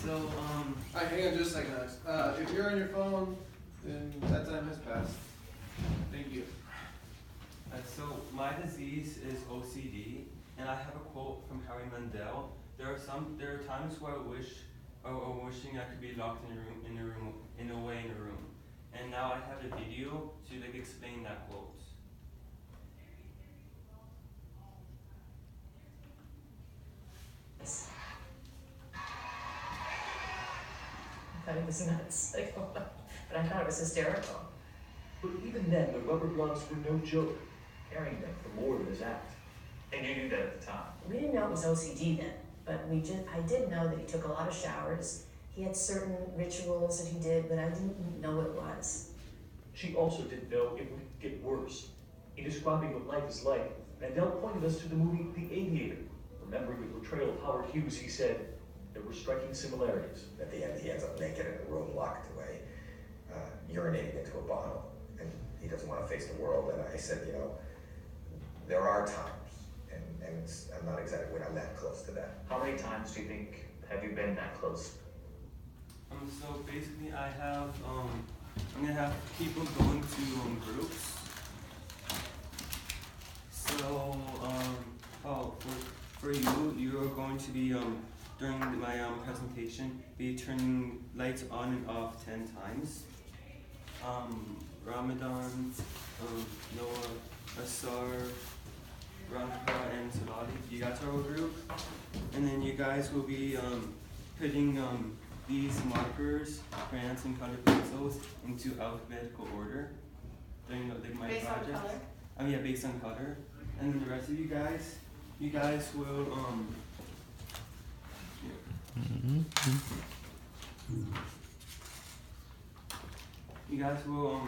Hang on just a second, Alex. If you're on your phone, then that time has passed. Thank you. So my disease is OCD, and I have a quote from Harry Mandel. There are times where I wish, or wishing I could be locked in a room, and now I have a video to explain that quote. I thought it was nuts, but I thought it was hysterical. But even then, the rubber gloves were no joke, carrying them for more than his act. And you knew that at the time. We didn't know it was OCD then, but I did know that he took a lot of showers. He had certain rituals that he did, but I didn't know what it was. She also didn't know it would get worse. In describing what life is like, Mandel pointed us to the movie The Aviator. Remembering the portrayal of Howard Hughes, he said, there were striking similarities. At the end, he ends up naked in a room locked away, urinating into a bottle, and he doesn't want to face the world. And I said, there are times, and I'm not exactly, we're not that close to that. How many times do you think have you been that close? So basically I have, I'm gonna have people go into groups. So, for you are going to be, during my presentation, be turning lights on and off 10 times. Ramadan, Noah, Asar, Ramka, and Salati, you guys are a group. And then you guys will be putting these markers, crayons, and colored pencils into alphabetical order during my based project. On color? Yeah, based on color. And then the rest of you guys will you guys will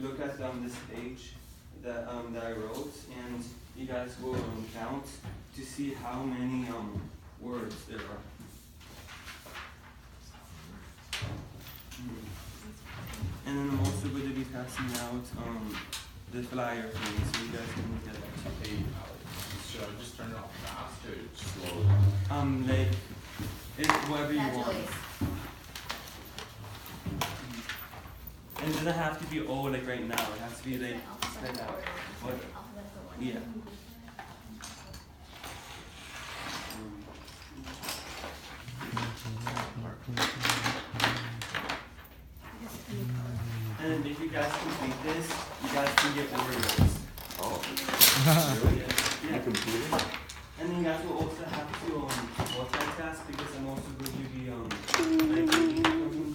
look at this page that I wrote, and you guys will count to see how many words there are. And then I'm also going to be passing out the flyer for me, so you guys can look at that page. Should I just turn it off fast or slow? It's whatever you want. And it doesn't have to be all right now. It has to be spread out. Yeah. And if you guys complete this, you guys can get Oreos. Oh. Really? Yeah. You completed it? And then you guys will also have to multitask because I'm also going to be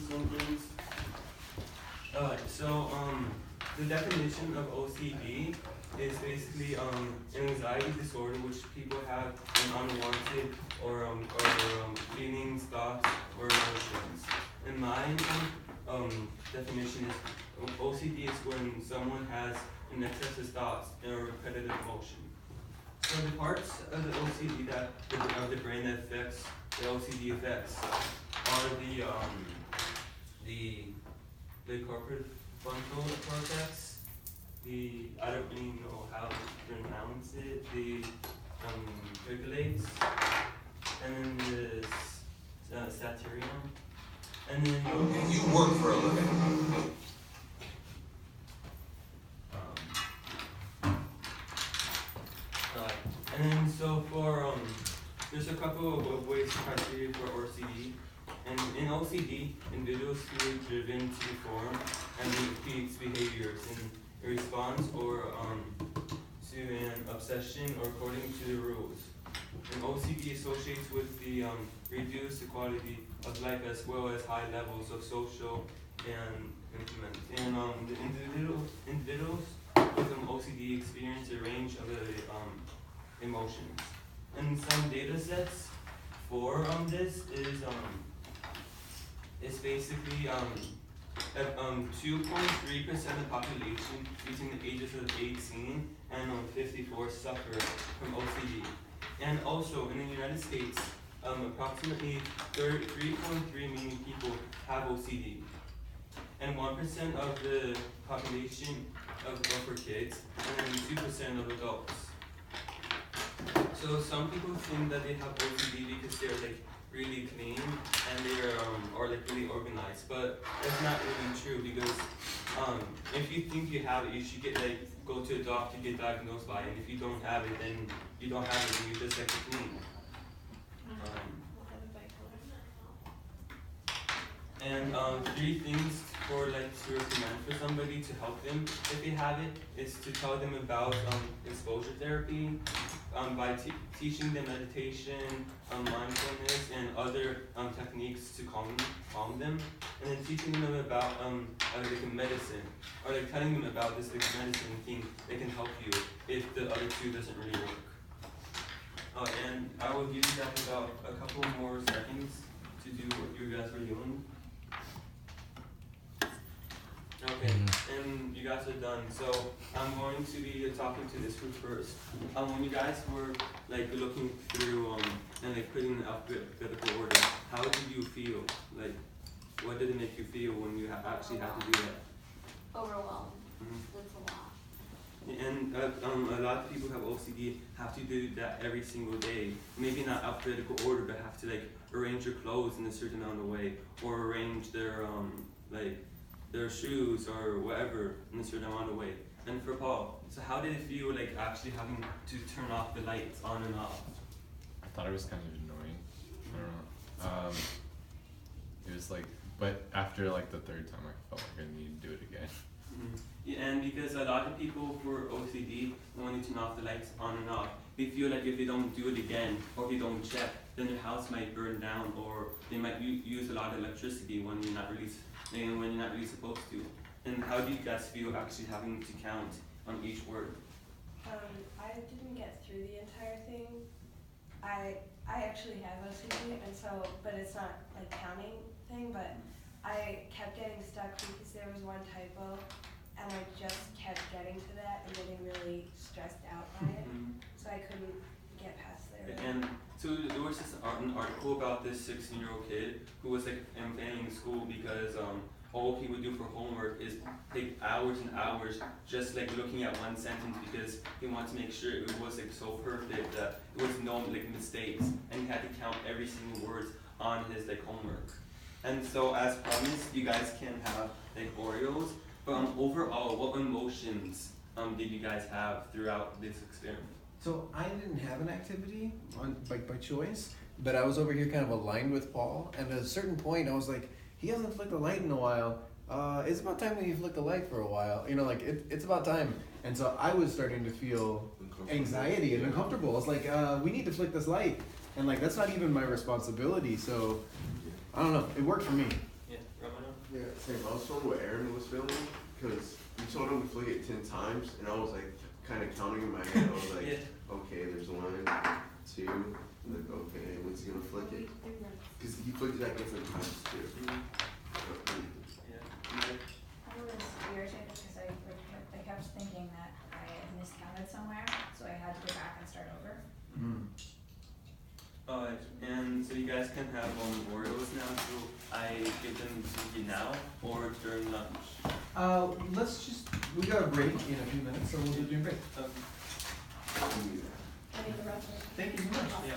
some things. Alright, so the definition of OCD is basically an anxiety disorder which people have an unwanted or feelings, thoughts, or emotions. And my definition is OCD is when someone has an excessive thoughts or repetitive motion. So the parts of the OCD of the brain that affects the OCD effects are the corporate frontal cortex, I don't really know how to pronounce it, the percolates, and then the satyrium, and then You work for a living. and then so for there's a couple of ways criteria for OCD. And in OCD, individuals feel driven to perform and repeat behaviors in response or to an obsession or according to the rules. And OCD associates with the reduced quality of life as well as high levels of social and implement. And the individuals with OCD experience a range of emotions. And some data sets for this is it's basically 2.3% of the population between the ages of 18 and 54 suffer from OCD. And also in the United States, approximately 3.3 million people have OCD. And 1% of the population for kids, and then 2% of adults. So some people think that they have OCD because they're really clean and they're or like really organized, but that's not really true because if you think you have it, you should go to a doctor, get diagnosed by it, and if you don't have it, then you don't have it, and you just clean. And 3 things to recommend for somebody to help them if they have it is to tell them about exposure therapy by teaching them meditation, mindfulness, and other techniques to calm them, and then teaching them about like medicine or like telling them about this like medicine thing that can help you if the other 2 doesn't really work. And I will give you guys about a couple more seconds to do what you guys were doing. Okay, and you guys are done. So I'm going to be talking to this group first. When you guys were like looking through and like putting in alphabetical order, how did you feel? Like, what did it make you feel when you actually had to do that? Overwhelmed. That's a lot. And a lot of people who have OCD have to do that every single day. Maybe not alphabetical order, but have to like arrange your clothes in a certain amount of way, or arrange their their shoes or whatever in a certain amount of way. And for Paul, so how did it feel like actually having to turn off the lights on and off? I thought it was kind of annoying. I don't know. It was like, but after like the 3rd time, I felt like I needed to do it again. Yeah, and because a lot of people who are OCD, when they turn off the lights on and off, they feel like if they don't do it again, or if they don't check, then their house might burn down, or they might use a lot of electricity when you're not really supposed to. And how do you guys feel actually having to count on each word? I didn't get through the entire thing. I actually have OCD, and so, but it's not like counting thing, but I kept getting stuck because there was one typo, and I just kept getting to that and getting really stressed out by it, so I couldn't get past there. And so there was this an article about this 16-year-old kid who was like failing school because all he would do for homework is take hours and hours just like looking at one sentence because he wanted to make sure it was like so perfect that there was no like mistakes, and he had to count every single word on his like homework. And so as promised, you guys can have like Oreos, but overall, what emotions did you guys have throughout this experiment? So I didn't have an activity by choice, but I was over here kind of aligned with Paul, and at a certain point I was like, he hasn't flicked the light in a while. It's about time that he flicked the light for a while. You know, like it's about time. And so I was starting to feel anxiety and uncomfortable. I was like, we need to flick this light, and like that's not even my responsibility. So I don't know. It worked for me. Yeah, Romano? Yeah, same. I was feeling what Aaron was feeling because you told him to flick it 10 times, and I was like kind of counting in my head. I was like, okay, there's 1, 2. Like, okay, when's he gonna flick it? Because he flicked it at different times too. Yeah. I was irritated because I kept thinking that I had miscounted somewhere, so I had to go back and start over. And so you guys can have Oreos now, so I give them to you now or during lunch? We got a break in a few minutes, so we'll do a break. Okay. I need the rest of it. Thank you so much. Yeah.